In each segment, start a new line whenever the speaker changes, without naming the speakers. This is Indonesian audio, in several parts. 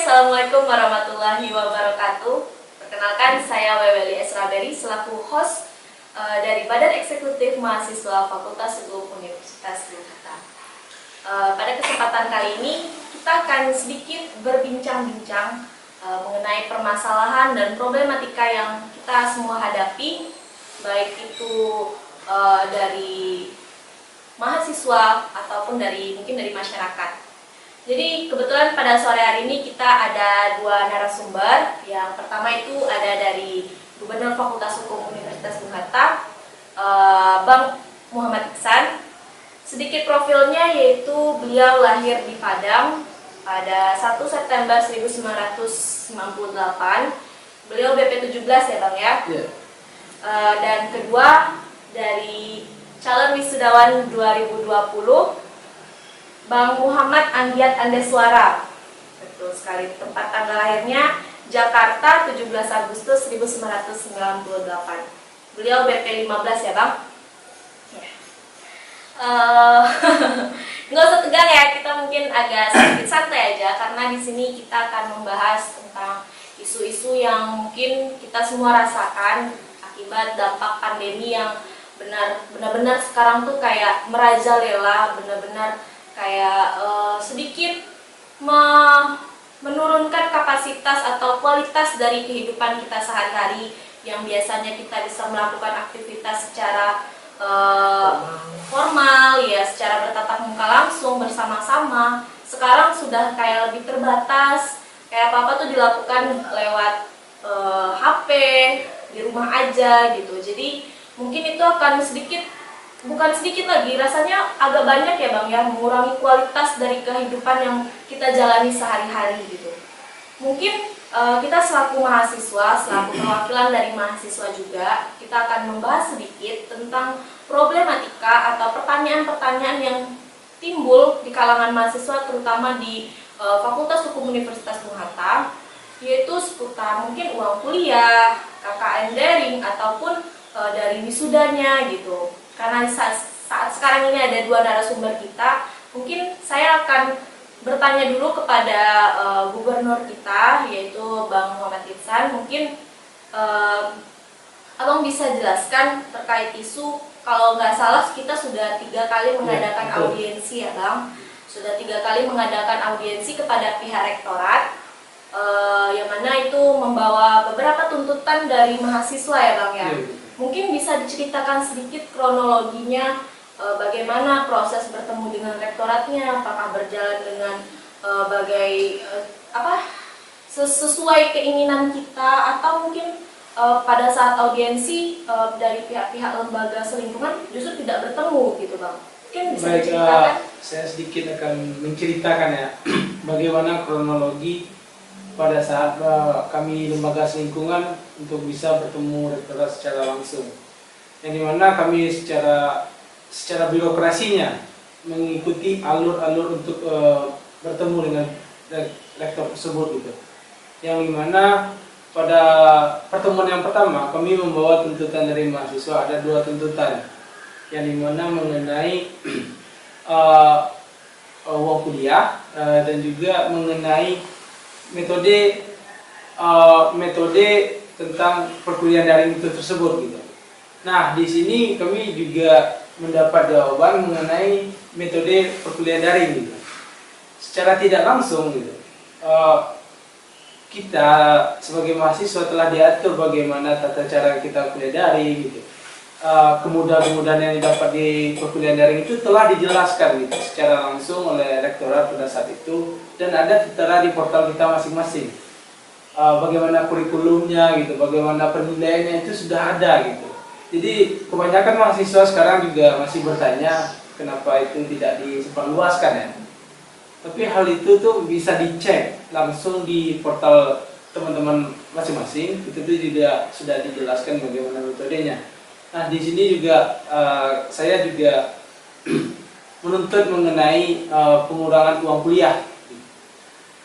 Assalamualaikum warahmatullahi wabarakatuh. Perkenalkan, saya Weweli Esraberi selaku host dari Badan Eksekutif Mahasiswa Fakultas Hukum Universitas Jakarta. Pada kesempatan kali ini, kita akan sedikit berbincang-bincang mengenai permasalahan dan problematika yang kita semua hadapi, baik itu dari mahasiswa ataupun mungkin dari masyarakat. Jadi kebetulan pada sore hari ini kita ada dua narasumber. Yang pertama itu ada dari Gubernur Fakultas Hukum Universitas Jakarta, Bang Muhammad Iksan. Sedikit profilnya yaitu beliau lahir di Padang pada 1 September 1998. Beliau BP 17 ya Bang ya.
Yeah.
Dan kedua dari calon wisudawan 2020, Bang Muhammad Anggiat Andeswara. Betul sekali, tempat tanggal lahirnya Jakarta 17 Agustus 1998. Beliau BP 15 ya Bang? Ya. Nggak usah tegang ya, kita mungkin agak sedikit santai aja karena di sini kita akan membahas tentang isu-isu yang mungkin kita semua rasakan akibat dampak pandemi yang benar-benar sekarang tuh kayak merajalela, benar-benar kayak sedikit menurunkan kapasitas atau kualitas dari kehidupan kita sehari-hari yang biasanya kita bisa melakukan aktivitas secara formal ya, secara bertatap muka langsung bersama-sama. Sekarang sudah kayak lebih terbatas, kayak apa-apa tuh dilakukan lewat HP, di rumah aja gitu. Jadi mungkin itu akan bukan sedikit lagi, rasanya agak banyak ya Bang ya, mengurangi kualitas dari kehidupan yang kita jalani sehari-hari gitu. Mungkin kita selaku mahasiswa, selaku perwakilan dari mahasiswa juga, kita akan membahas sedikit tentang problematika atau pertanyaan-pertanyaan yang timbul di kalangan mahasiswa, terutama di Fakultas Hukum Universitas Jakarta, yaitu seputar mungkin uang kuliah, KKN daring, ataupun dari wisudanya gitu. Karena saat sekarang ini ada dua narasumber kita, mungkin saya akan bertanya dulu kepada gubernur kita, yaitu Bang Muhammad Iksan. Mungkin Abang bisa jelaskan terkait isu, kalau nggak salah kita sudah 3 kali mengadakan audiensi ya Bang, sudah 3 kali mengadakan audiensi kepada pihak rektorat, yang mana itu membawa beberapa tuntutan dari mahasiswa ya Bang ya. Mungkin bisa diceritakan sedikit kronologinya, bagaimana proses bertemu dengan rektoratnya, apakah berjalan dengan sesuai keinginan kita, atau mungkin pada saat audiensi dari pihak-pihak lembaga selingkungan justru tidak bertemu gitu Bang. Mungkin bisa diceritakan.
Saya sedikit akan menceritakan ya bagaimana kronologi pada saat kami lembaga selingkungan untuk bisa bertemu rektorat secara langsung, yang dimana kami secara birokrasinya mengikuti alur-alur untuk bertemu dengan rektor tersebut gitu, yang dimana pada pertemuan yang pertama kami membawa tuntutan dari mahasiswa. Ada 2 tuntutan, yang dimana mengenai uang kuliah dan juga mengenai metode tentang perkuliahan daring itu tersebut gitu. Nah, di sini kami juga mendapat jawaban mengenai metode perkuliahan daring gitu. Secara tidak langsung gitu, kita sebagai mahasiswa telah diatur bagaimana tata cara kita kuliah daring gitu. Kemudahan-kemudahan yang didapat di perkuliahan daring itu telah dijelaskan gitu secara langsung oleh rektorat pada saat itu, dan ada tertera di portal kita masing-masing. Bagaimana kurikulumnya gitu, bagaimana penilaiannya itu sudah ada gitu. Jadi kebanyakan mahasiswa sekarang juga masih bertanya kenapa itu tidak disebarluaskan ya. Tapi hal itu tuh bisa dicek langsung di portal teman-teman masing-masing. Itu tuh juga sudah dijelaskan bagaimana metodenya. Nah, di sini juga saya juga menuntut mengenai pengurangan uang kuliah.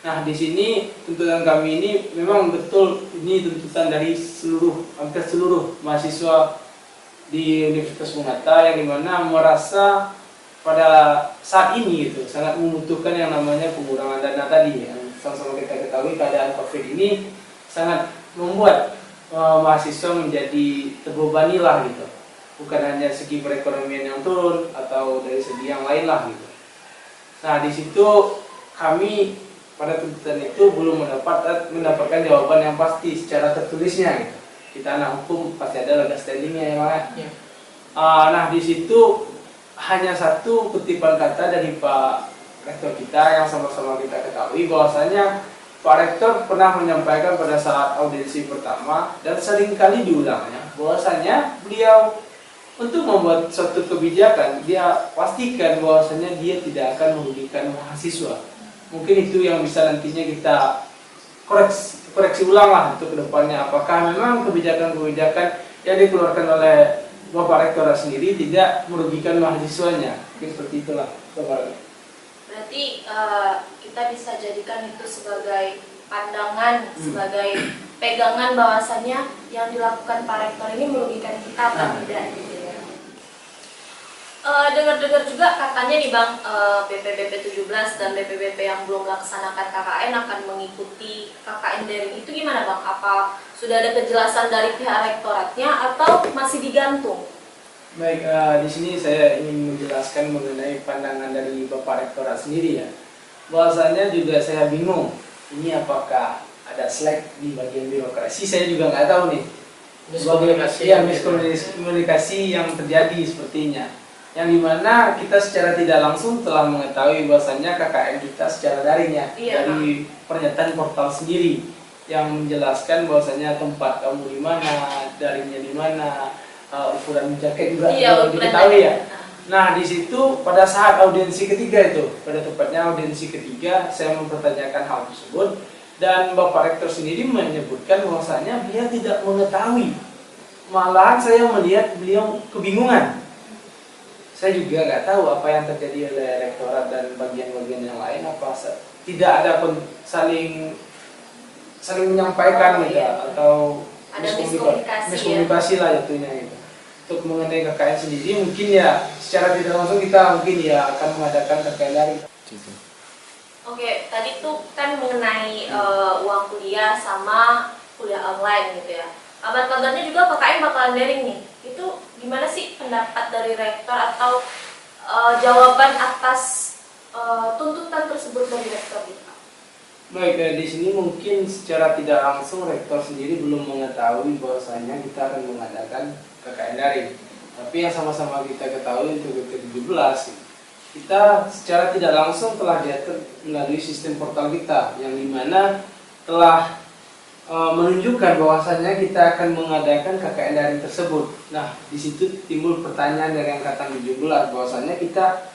Nah, di sini tuntutan kami ini memang betul, ini tuntutan dari hampir seluruh mahasiswa di Universitas Jakarta, yang dimana merasa pada saat ini gitu sangat membutuhkan yang namanya pengurangan dana tadi, yang sama-sama kita ketahui keadaan COVID ini sangat membuat mahasiswa menjadi terbebani lah gitu. Bukan hanya segi perekonomian yang turun atau dari segi yang lain lah gitu. Nah di situ kami pada tuntutan itu belum mendapatkan jawaban yang pasti secara tertulisnya gitu. Kita anak hukum pasti ada legal standingnya ya Bang. Ya. Nah di situ hanya satu kutipan kata dari Pak Rektor kita yang sama-sama kita ketahui bahwasanya Pak Rektor pernah menyampaikan pada saat audiensi pertama dan seringkali diulangnya bahwasanya beliau untuk membuat suatu kebijakan dia pastikan bahwasanya dia tidak akan merugikan mahasiswa. Mungkin itu yang bisa nantinya kita koreksi ulang lah untuk kedepannya, apakah memang kebijakan-kebijakan yang dikeluarkan oleh Bapak Rektor sendiri tidak merugikan mahasiswanya. Mungkin seperti itulah Bapak Rektor.
Berarti kita bisa jadikan itu sebagai pandangan, sebagai pegangan bahwasannya yang dilakukan Pak Rektor ini merugikan kita atau tidak gitu ya. Dengar-dengar juga katanya nih Bang, BPBP 17 dan BPBP yang belum melaksanakan KKN akan mengikuti KKN daring. Itu gimana Bang? Apa sudah ada kejelasan dari pihak rektoratnya atau masih digantung?
Baik, di sini saya ingin menjelaskan mengenai pandangan dari Bapak Rektorat sendiri ya. Bahwasanya juga saya bingung, ini apakah ada slack di bagian birokrasi? Saya juga nggak tahu nih. Miskomunikasi yang terjadi sepertinya. Yang dimana kita secara tidak langsung telah mengetahui bahwasanya KKN kita secara daring ya, dari pernyataan portal sendiri yang menjelaskan bahwasanya tempat kamu di mana, daringnya di mana. Ukuran jaket juga diketahui ya. Nah di situ pada saat audiensi ketiga itu, pada tepatnya audiensi ketiga, saya mempertanyakan hal tersebut dan Bapak Rektor sendiri menyebutkan bahwasanya dia tidak mengetahui. Malahan saya melihat beliau kebingungan. Saya juga nggak tahu apa yang terjadi oleh rektorat dan bagian-bagian yang lain, apa tidak ada saling menyampaikan gitu atau
ada
miskomunikasi lah jatuhnya gitu. Untuk mengenai KKN sendiri mungkin ya secara tidak langsung kita mungkin ya akan mengadakan KKN daring.
Oke, tadi tuh kan mengenai uang kuliah sama kuliah online gitu ya. Kabar-kabarnya juga KKN bakalan daring nih. Itu gimana sih pendapat dari rektor atau jawaban atas tuntutan tersebut dari rektor kita?
Baik, di sini mungkin secara tidak langsung rektor sendiri belum mengetahui bahwasanya kita akan mengadakan KKN daring. Tapi yang sama-sama kita ketahui untuk ke-17 kita secara tidak langsung telah diatur melalui sistem portal kita yang dimana telah menunjukkan bahwasanya kita akan mengadakan KKN daring tersebut. Nah, di situ timbul pertanyaan dari angkatan 17 bahwasanya kita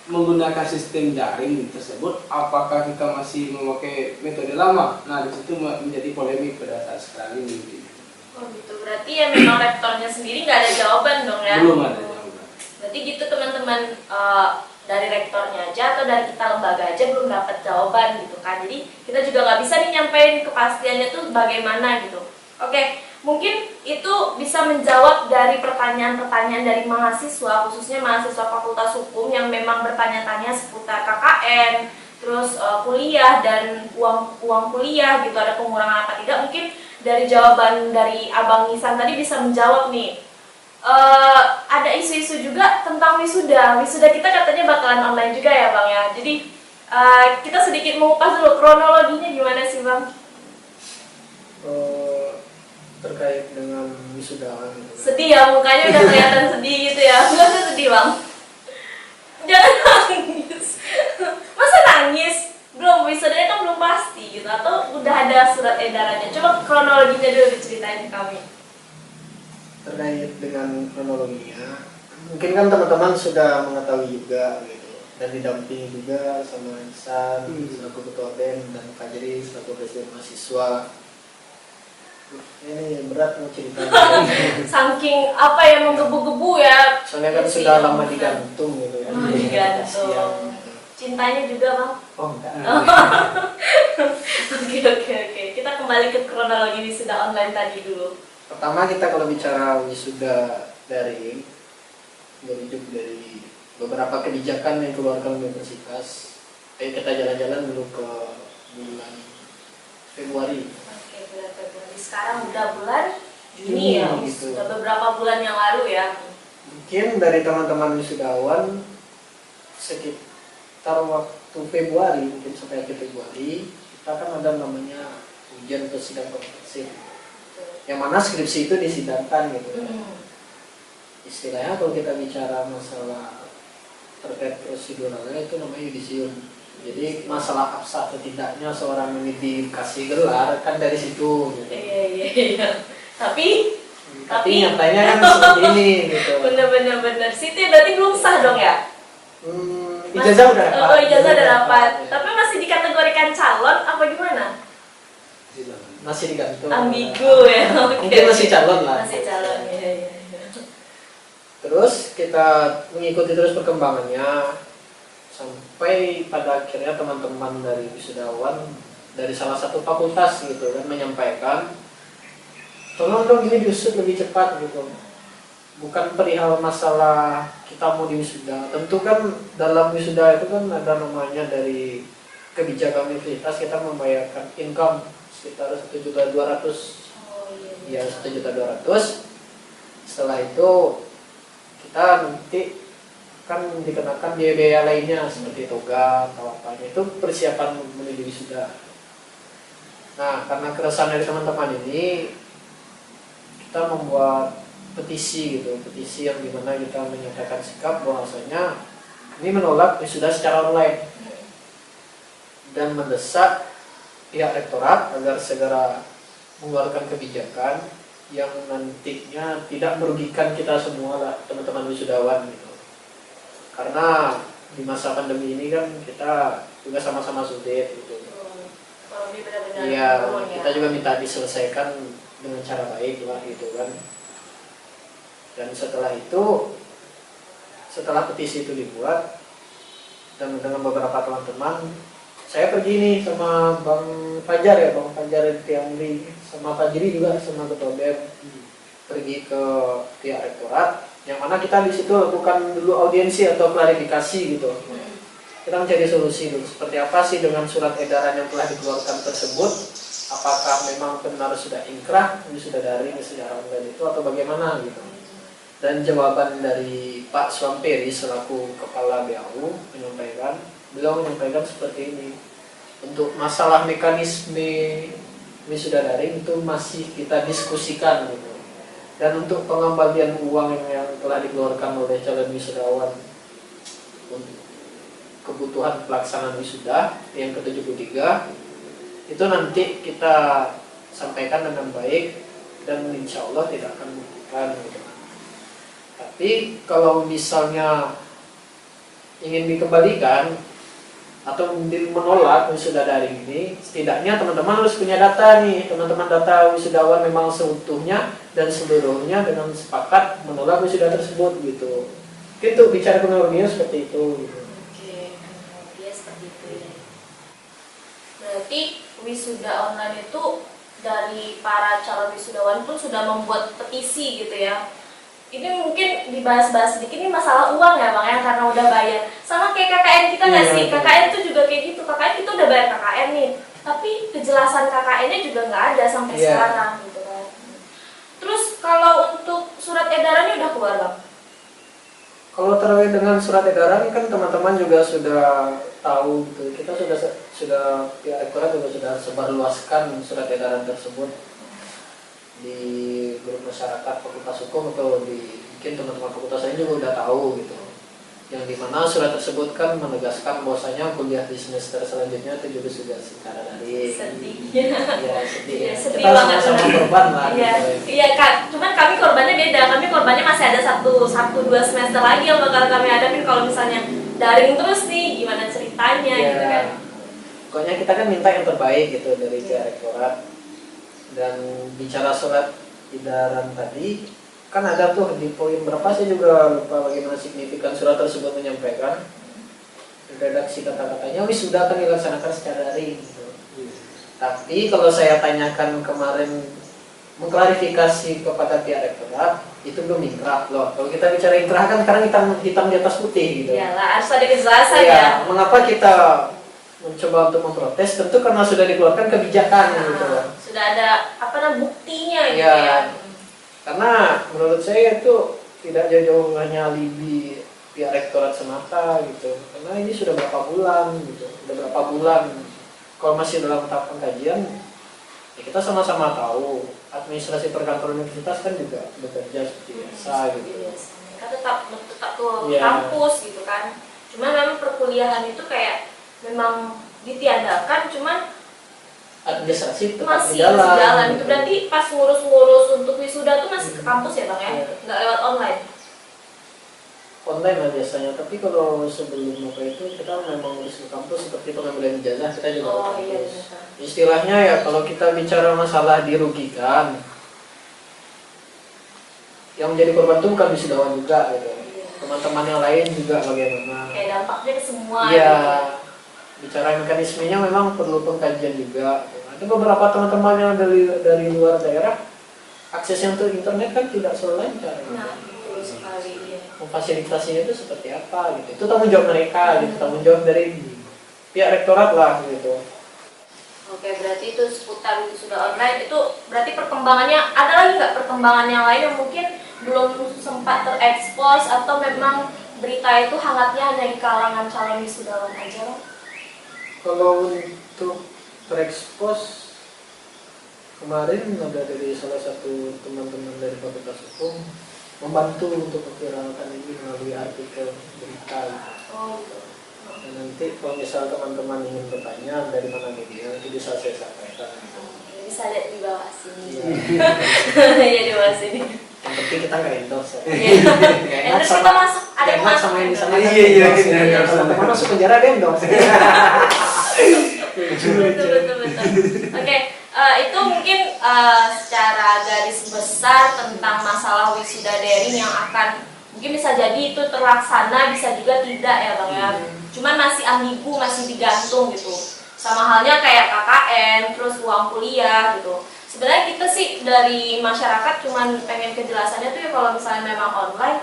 menggunakan sistem daring tersebut, apakah kita masih memakai metode lama? Nah, di situ menjadi polemik pada saat sekarang ini.
Oh gitu, berarti ya memang rektornya sendiri nggak ada jawaban dong ya?
Belum ada jawaban.
Berarti gitu teman-teman, dari rektornya aja atau dari kita lembaga aja belum dapat jawaban gitu kan? Jadi kita juga nggak bisa nih nyampein kepastiannya tuh bagaimana gitu. Oke, mungkin itu bisa menjawab dari pertanyaan-pertanyaan dari mahasiswa, khususnya mahasiswa Fakultas Hukum yang memang bertanya-tanya seputar KKN, terus kuliah dan uang kuliah gitu, ada pengurangan apa tidak. Mungkin dari jawaban dari Abang Nisan tadi bisa menjawab nih. Ada isu-isu juga tentang wisuda. Wisuda kita katanya bakalan online juga ya Bang ya. Jadi kita sedikit mengupas dulu kronologinya gimana sih Bang?
Terkait dengan wisudaan.
Sedih ya, mukanya udah kelihatan sedih gitu ya. Enggak usah sedih Bang. Jangan nangis. Masa nangis? Belum, wisudanya kan belum pasti gitu. Atau udah ada surat edarannya. Coba kronologinya dulu diceritain ke kami.
Terkait dengan kronologinya, mungkin kan teman-teman sudah mengetahui juga gitu, dan didampingi juga sama Ihsan selaku ketua BEM dan Fajri selaku presiden mahasiswa. Ini berat mau ceritanya.
Saking apa ya, menggebu-gebu ya.
Soalnya kan sudah lama digantung gitu ya.
Digantung. Cintanya juga Bang?
Oh enggak.
Oke. Kita kembali ke kronologi wisuda online tadi dulu.
Pertama kita kalau bicara wisuda daring, merujuk dari beberapa kebijakan yang dikeluarkan universitas ayo kita jalan-jalan dulu ke bulan Februari.
Oke, bulan Februari. Sekarang udah bulan Juni ya,
gitu.
sudah beberapa bulan yang lalu ya.
Mungkin dari teman-teman wisudawan sekitar waktu Februari, mungkin sampai akhir Februari, kita kan ada namanya ujian atau sidang komprehensif. Yang mana skripsi itu disidangkan gitu. Istilahnya kalau kita bicara masalah terkait proseduralnya itu namanya yudisium. Jadi masalah absah atau tidaknya seorang ini dikasih gelar kan dari situ gitu.
Iya. Tapi
Nyatanya kan seperti ini gitu.
bener. Siti berarti belum sah dong ya?
Ijazah udah dapat.
Oh, ijazah udah dapat. Tapi masih dikategorikan calon apa gimana?
Masih digantung.
Ambigu ya. Oke.
Mungkin masih calon lah.
Masih calon ya.
Terus kita mengikuti terus perkembangannya sampai pada akhirnya teman-teman dari wisudawan dari salah satu fakultas gitu kan menyampaikan, tolong dong ini diusut lebih cepat gitu. Bukan perihal masalah kita mau diwisuda. Tentu kan dalam wisuda itu kan ada namanya dari kebijakan universitas kita membayarkan income sekitar 1.200.000.
Oh iya.
Ya 1.200.000. Setelah itu kita nanti kan dikenakan biaya-biaya lainnya seperti toga atau apanya, itu persiapan menuju wisuda. Nah, karena keresahan dari teman-teman ini kita membuat petisi gitu, petisi yang dimana kita menyatakan sikap bahwasanya ini menolak wisuda secara online dan mendesak pihak rektorat agar segera mengeluarkan kebijakan yang nantinya tidak merugikan kita semua lah, teman-teman wisudawan gitu. Karena di masa pandemi ini kan kita juga sama-sama sulit gitu.
Kalau dia benar-benar
Iya,
turun ya.
kita juga minta diselesaikan dengan cara baik lah gitu kan. Dan setelah itu, setelah petisi itu dibuat dan dengan beberapa teman-teman, saya pergi nih sama Bang Fajar ya, Bang Fajar Tiamri, sama Fajri juga, sama Ketua BEM, pergi ke pihak rektorat, yang mana kita di situ lakukan dulu audiensi atau klarifikasi gitu. Kita mencari solusi dulu, seperti apa sih dengan surat edaran yang telah dikeluarkan tersebut, apakah memang benar sudah inkrah, sudah daring secara online itu atau bagaimana gitu. Dan jawaban dari Pak Swamperi selaku Kepala BAU menyampaikan, beliau menyampaikan seperti ini, untuk masalah mekanisme wisuda daring itu masih kita diskusikan gitu. Dan untuk pengembalian uang yang telah dikeluarkan oleh calon wisudawan untuk kebutuhan pelaksanaan wisuda yang ke-73 itu nanti kita sampaikan dengan baik dan insya Allah tidak akan merugikan gitu. Tapi kalau misalnya ingin dikembalikan atau menolak wisuda daring ini, setidaknya teman-teman harus punya data nih, teman-teman data wisudawan memang seutuhnya dan seluruhnya dengan sepakat menolak wisuda tersebut gitu. Itu bicara kronologinya seperti itu gitu.
Oke, dia seperti itu ya. Berarti wisuda online itu dari para calon wisudawan pun sudah membuat petisi gitu ya. Ini mungkin dibahas-bahas sedikit, ini masalah uang ya Bang ya, karena udah bayar. Sama kayak KKN kita nggak sih? KKN itu juga kayak gitu, KKN kita udah bayar KKN nih, tapi kejelasan KKN-nya juga nggak ada sampai sekarang gitu kan. Terus kalau untuk surat edarannya udah keluar Bang?
Kalau terkait dengan surat edaran kan teman-teman juga sudah tahu gitu. Kita sudah pihak rektorat juga sudah sebarluaskan surat edaran tersebut di grup masyarakat Fakultas Hukum atau di mungkin teman-teman fakultas lain juga udah tahu gitu. Yang dimana surat tersebut kan menegaskan bahwasanya kuliah di semester selanjutnya itu juga sudah secara daring.
Sedih.
Ya sedih.
Ya, sedih
kita
banget,
sama-sama
benar.
korban lah.
Iya,
Gitu.
iya Kak. Cuman kami korbannya beda. Kami korbannya masih ada 1-2 semester lagi yang bakal kami hadapin kalau misalnya daring terus nih, gimana ceritanya gitu kan.
Pokoknya kita kan minta yang terbaik gitu dari pihak rektorat. Dan bicara surat edaran tadi, kan ada tuh di poin berapa saya juga lupa bagaimana signifikan surat tersebut menyampaikan. Redaksi kata-katanya wisuda akan dilaksanakan secara daring gitu. Tapi kalau saya tanyakan kemarin mengklarifikasi kepada pihak rektorat, itu belum inkrah loh. Kalau kita bicara inkrah kan sekarang hitam di atas putih gitu.
Iyalah, harus ada kejelasan
Iya,
ya.
mengapa kita mencoba untuk memprotes, tentu karena sudah dikeluarkan kebijakan gitu kan.
Sudah ada buktinya gitu
Ya.
ya.
Karena menurut saya itu tidak jauh-jauh hanya alibi pihak rektorat semata gitu. Karena ini sudah berapa bulan gitu, kalau masih dalam tahap pengkajian, ya kita sama-sama tahu administrasi perkantoran universitas kan juga bekerja seperti biasa gitu.
Iya, mereka tetap ke
Iya.
kampus gitu kan. Cuman memang perkuliahan itu kayak memang ditiadakan, cuman
Administrasi tetap
masih
berjalan.
itu berarti pas ngurus-ngurus untuk wisuda tuh masih ke kampus ya bang ya,
Iya.
nggak lewat online.
Online lah biasanya, tapi kalau sebelum apa itu kita memang harus ke kampus seperti pengambilan ijazah kita juga ke
Oh iya
kampus.
benar.
Istilahnya ya kalau kita bicara masalah dirugikan, yang menjadi korban itu bukan wisudawan juga gitu.
Iya.
Teman-teman yang lain juga bagaimana.
Kayak dampaknya ke semua.
Iya,
Gitu.
bicara mekanismenya memang perlu pengkajian juga. Ada beberapa teman-teman yang dari luar daerah, aksesnya untuk internet kan tidak selalu lancar.
Nah betul sekali. Iya.
Memfasilitasinya itu seperti apa gitu. Itu tanggung jawab mereka, gitu. Tanggung jawab dari pihak rektorat lah gitu.
Oke, berarti itu seputar wisuda online itu berarti perkembangannya ada lagi nggak perkembangan yang lain yang mungkin belum sempat terekspos atau memang berita itu hangatnya hanya di kalangan calon wisudawan aja?
Kalau untuk terekspos, kemarin ada dari salah satu teman-teman dari Fakultas Hukum membantu untuk memviralkan ini melalui artikel berita gitu.
Oh gitu.
Dan nanti kalau misal teman-teman ingin bertanya dari mana media, itu bisa saya sampaikan.
Oke, bisa lihat di bawah sini.
Iya.
Iya di bawah sini.
Yang penting kita nggak endorse ya.
Iya. Terus kita masuk, ada yang masuk
sama yang di sana.
Iya,
kan
iya,
endorse.
iya.
Kalau teman masuk penjara dia endorse.
betul. Oke, itu mungkin secara garis besar tentang masalah wisuda daring yang akan mungkin bisa jadi itu terlaksana, bisa juga tidak ya bang ya. Cuman masih ambigu, masih digantung gitu. Sama halnya kayak KKN, terus uang kuliah gitu. Sebenarnya kita sih dari masyarakat cuman pengen kejelasannya tuh ya kalau misalnya memang online,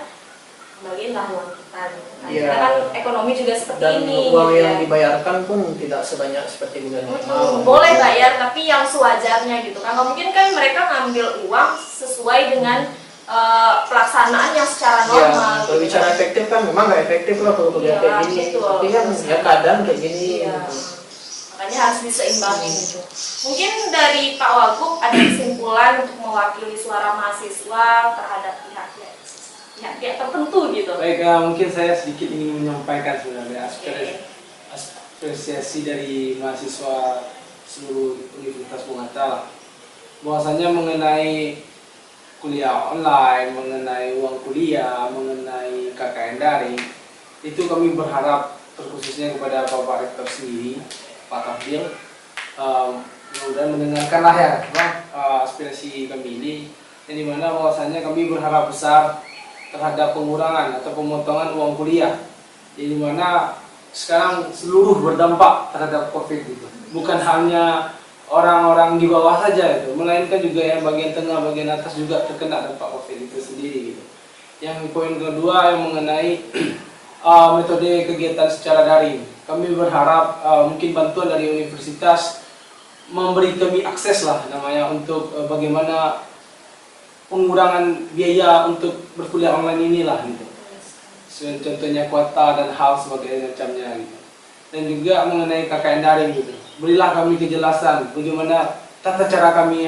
kembaliin lah uang kita. Gitu. Nah,
Iya.
Karena kan ekonomi juga seperti
Dan
ini.
uang
gitu
yang
ya.
dibayarkan pun tidak sebanyak seperti bulan normal.
Boleh bayar tapi yang sewajarnya gitu kan. Nggak mungkin kan mereka ngambil uang sesuai dengan pelaksanaan yang secara
Iya,
normal.
kalau
gitu
bicara
kan.
efektif kan memang nggak efektif lah kalau kuliah
Iya,
kayak gini.
betul.
Tapi kan ya keadaan kayak gini.
Iya.
Gitu.
Makanya harus diseimbangin gitu. Mungkin dari Pak Wagub ada kesimpulan untuk mewakili suara mahasiswa terhadap pihak-pihak tertentu gitu.
Baik, mungkin saya sedikit ingin menyampaikan sebenarnya apresiasi dari mahasiswa seluruh Universitas Bungata bahwasanya mengenai kuliah online, mengenai uang kuliah, mengenai KKN daring, itu kami berharap terkhususnya kepada Bapak Rektor sendiri, Pak Tafdil, mudah-mudahan mendengarkanlah ya aspirasi kami ini, yang dimana bahwasanya kami berharap besar terhadap pengurangan atau pemotongan uang kuliah, yang dimana sekarang seluruh berdampak terhadap COVID itu, bukan hanya orang-orang di bawah saja itu, melainkan juga yang bagian tengah, bagian atas juga terkena dampak COVID itu sendiri gitu. Yang poin kedua yang mengenai metode kegiatan secara daring, kami berharap mungkin bantuan dari universitas memberi kami akses lah namanya untuk bagaimana pengurangan biaya untuk berkuliah online inilah gitu. Contohnya kuota dan hal sebagainya macamnya gitu. Dan juga mengenai KKN daring gitu. Berilah kami kejelasan bagaimana tata cara kami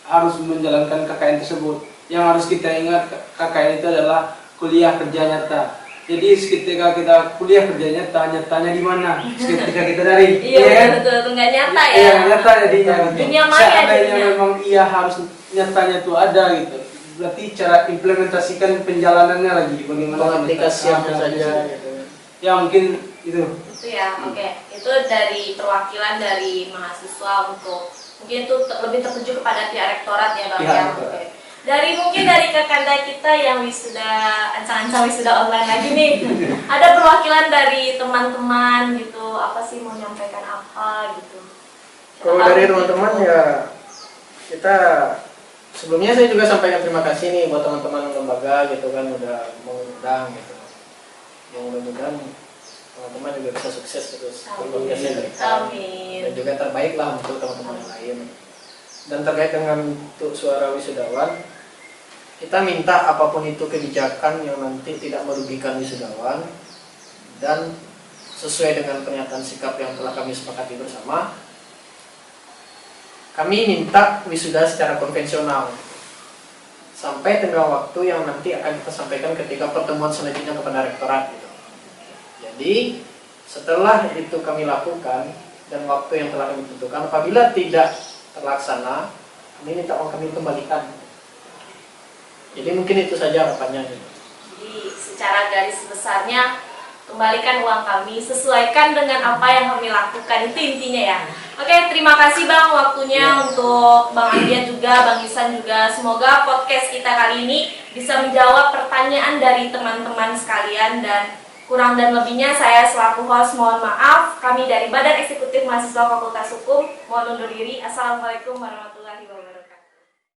harus menjalankan KKN tersebut. Yang harus kita ingat, KKN itu adalah kuliah kerja nyata. Jadi ketika kita kuliah kerja nyata, nyatanya di mana? Ketika kita daring.
Iya
kan?
betul, nggak nyata ya.
Iya, nyata jadinya. Gitu.
Dunia maya
Seandainya
jadinya.
memang iya harus nyatanya tuh ada gitu. Berarti cara implementasikan penjalanannya lagi bagaimana
Pengaplikasiannya
kita-
saja gitu.
Ya mungkin itu.
Itu ya, oke. Itu dari perwakilan dari mahasiswa untuk mungkin itu lebih tertuju kepada pihak rektorat ya bang
Pihak
ya.
rektorat.
Oke. Dari mungkin dari kakanda kita yang wisuda, ancang-ancang wisuda online lagi nih. Ada perwakilan dari teman-teman gitu, apa sih mau menyampaikan apa gitu.
Kalau dari teman-teman ya kita sebelumnya saya juga sampaikan terima kasih nih buat teman-teman lembaga gitu kan udah mengundang gitu. Yang mudah-mudahan teman-teman juga bisa sukses terus
Amin.
berprogres yang mereka.
Amin.
Dan juga terbaik lah untuk teman-teman yang lain. Dan terkait dengan untuk suara wisudawan, kita minta apapun itu kebijakan yang nanti tidak merugikan wisudawan dan sesuai dengan pernyataan sikap yang telah kami sepakati bersama. Kami minta wisuda secara konvensional sampai tenggang waktu yang nanti akan kita sampaikan ketika pertemuan selanjutnya kepada rektorat gitu. Jadi setelah itu kami lakukan dan waktu yang telah kami tentukan, apabila tidak terlaksana, kami minta uang kami kembalikan. Jadi mungkin itu saja harapannya.
Jadi secara garis besarnya kembalikan uang kami, sesuaikan dengan apa yang kami lakukan, itu intinya ya. Oke, terima kasih Bang waktunya untuk Bang Andian juga, Bang Ihsan juga. Semoga podcast kita kali ini bisa menjawab pertanyaan dari teman-teman sekalian, dan kurang dan lebihnya saya selaku host mohon maaf. Kami dari Badan Eksekutif Mahasiswa Fakultas Hukum mohon undur diri. Assalamualaikum warahmatullahi wabarakatuh.